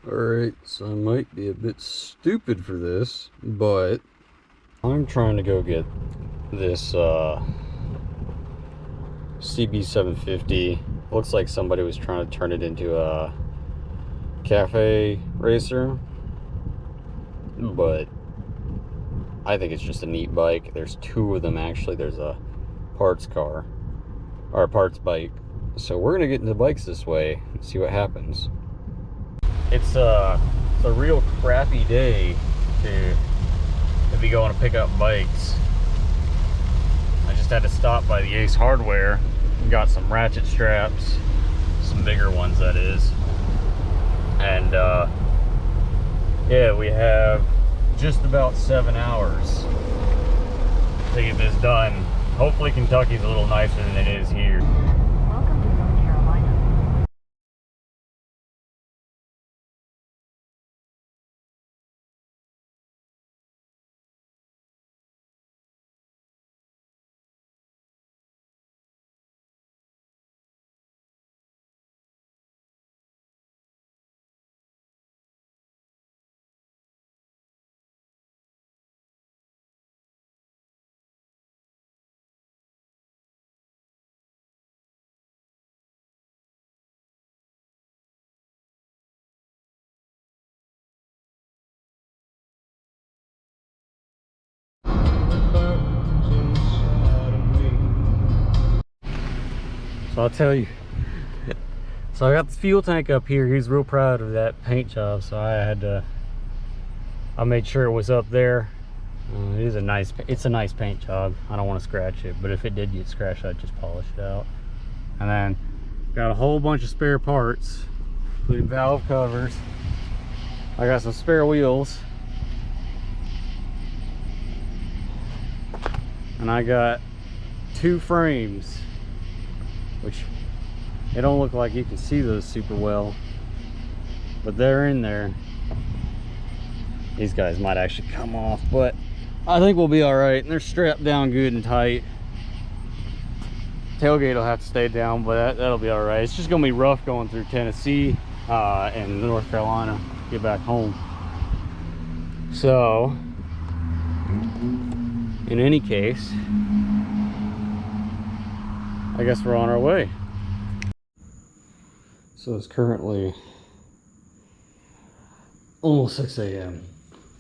Alright, so I might be a bit stupid for this, but I'm trying to go get this CB750. Looks like somebody was trying to turn it into a cafe racer, but I think it's just a neat bike. There's two of them actually. There's a parts car, or a parts bike. So we're gonna get into bikes this way and see what happens. It's a real crappy day to be going to pick up bikes. I just had to stop by the Ace Hardware and got some ratchet straps, some bigger ones that is. And yeah, we have just about 7 hours to get this done. Hopefully Kentucky's a little nicer than it is here. Welcome to North Carolina. So I'll tell you. So I got the fuel tank up here. He's real proud of that paint job, so I made sure it was up there. It's a nice paint job. I don't want to scratch it, but if it did get scratched, I'd just polish it out. And then got a whole bunch of spare parts, including valve covers. I got some spare wheels, and I got 2 frames, which they don't look like you can see those super well, but they're in there. These guys might actually come off, but I think we'll be all right. And they're strapped down good and tight. Tailgate will have to stay down, but that'll be all right. It's just gonna be rough going through Tennessee and North Carolina to get back home. So in any case, I guess we're on our way. So it's currently almost 6 a.m.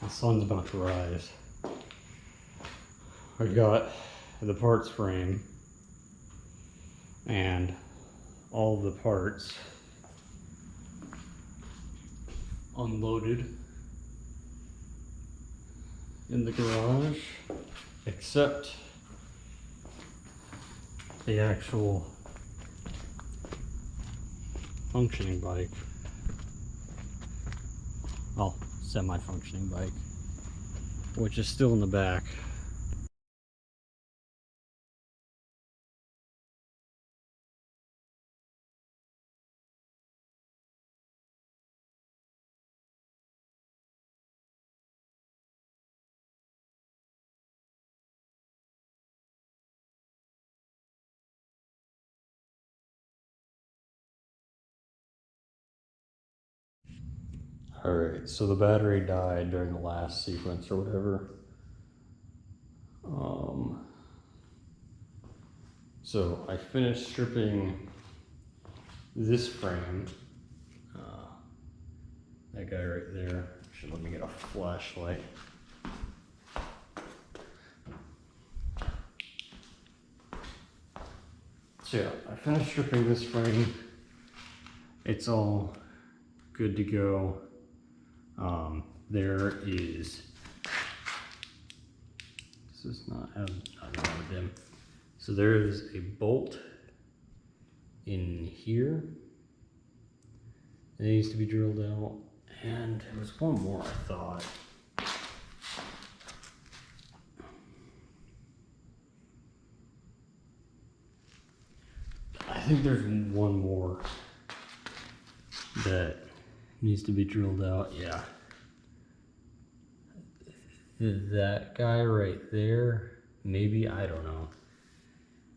The sun's about to rise. I've got the parts frame and all the parts unloaded in the garage, except the actual functioning bike. Well, semi-functioning bike, which is still in the back. Alright, so the battery died during the last sequence or whatever. So I finished stripping this frame. That guy right there. Should let me get a flashlight. So yeah, I finished stripping this frame. It's all good to go. There is, this is not, I don't know, dim. So there is a bolt in here that needs to be drilled out, and there was one more I thought. I think there's one more that needs to be drilled out. Yeah, that guy right there, maybe, I don't know.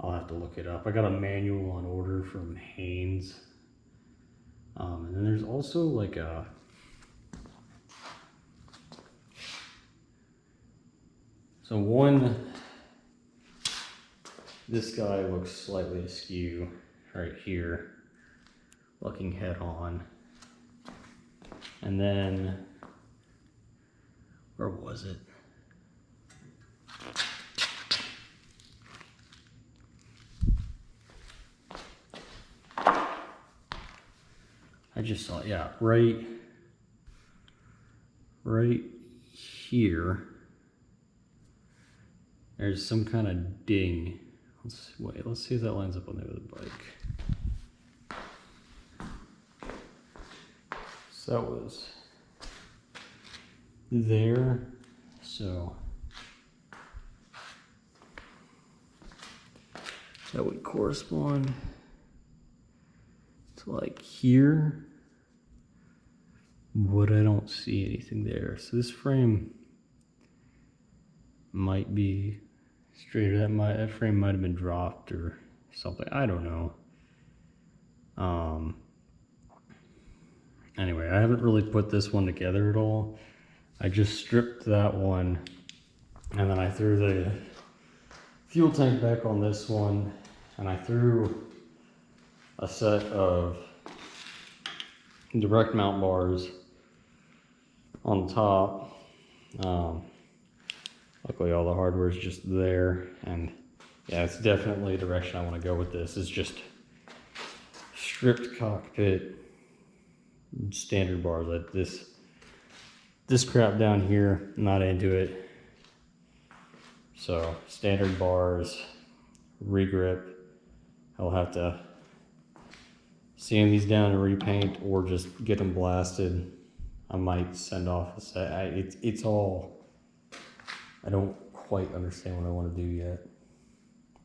I'll have to look it up. I got a manual on order from Haynes. And then there's also like a So this guy looks slightly askew right here, looking head on. And then, where was it? I just saw it, yeah, right here. There's some kind of ding. Let's see if that lines up on the other bike. So that was there. So that would correspond to like here, but I don't see anything there. So this frame might be straighter. That frame might have been dropped or something. I don't know. Anyway, I haven't really put this one together at all. I just stripped that one, and then I threw the fuel tank back on this one, and I threw a set of direct mount bars on top. Luckily all the hardware is just there, and yeah, it's definitely a direction I want to go with this. It's just stripped cockpit, standard bars. Like this crap down here, not into it. So standard bars, regrip. I'll have to sand these down and repaint, or just get them blasted. I might send off a set. It's all, I don't quite understand what I want to do yet,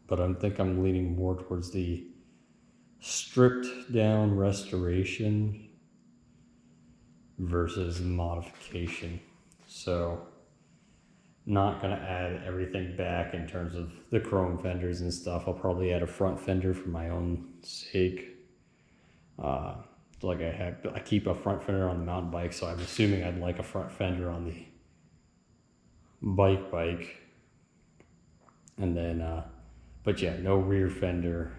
but I think I'm leaning more towards the stripped down restoration versus modification. So not going to add everything back in terms of the chrome fenders and stuff. I'll probably add a front fender for my own sake. Like I keep a front fender on the mountain bike, so I'm assuming I'd like a front fender on the bike. And then, but yeah, no rear fender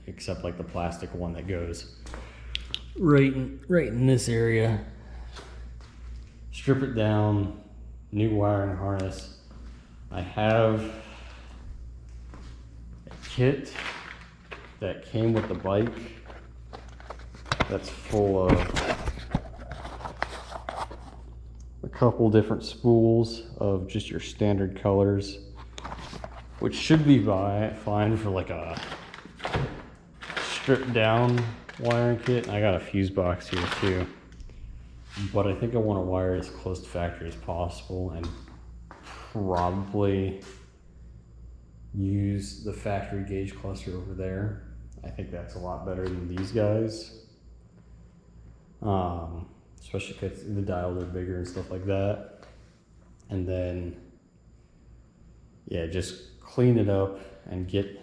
except like the plastic one that goes right in this area. Strip it down, new wiring harness. I have a kit that came with the bike that's full of a couple different spools of just your standard colors, which should be fine for like a stripped down wiring kit. And I got a fuse box here too, but I think I want to wire as close to factory as possible, and probably use the factory gauge cluster over there. I think that's a lot better than these guys, especially because the dials are bigger and stuff like that. And then, yeah, just clean it up and get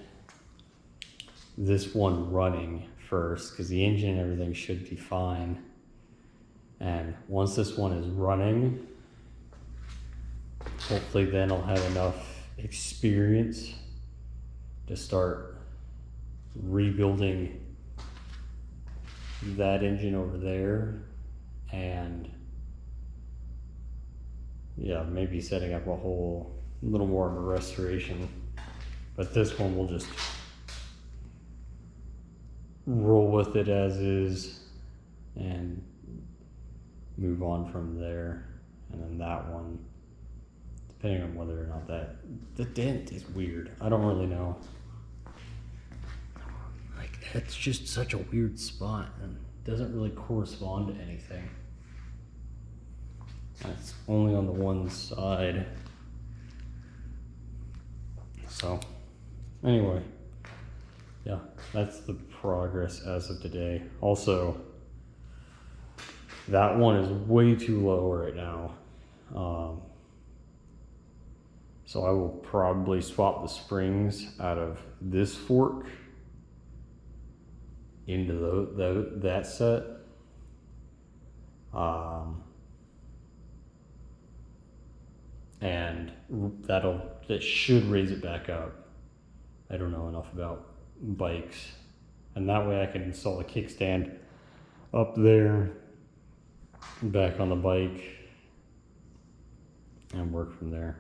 this one running first, because the engine and everything should be fine. And once this one is running, hopefully then I'll have enough experience to start rebuilding that engine over there, and yeah, maybe setting up a whole little more of a restoration. But this one will just roll with it as is and move on from there. And then that one, depending on whether or not the dent is weird. I don't really know. Like, that's just such a weird spot and doesn't really correspond to anything. It's only on the one side. So anyway, yeah, that's the progress as of today. Also, that one is way too low right now. So I will probably swap the springs out of this fork into that set. and that should raise it back up. I don't know enough about bikes, and that way I can install a kickstand up there, back on the bike, and work from there.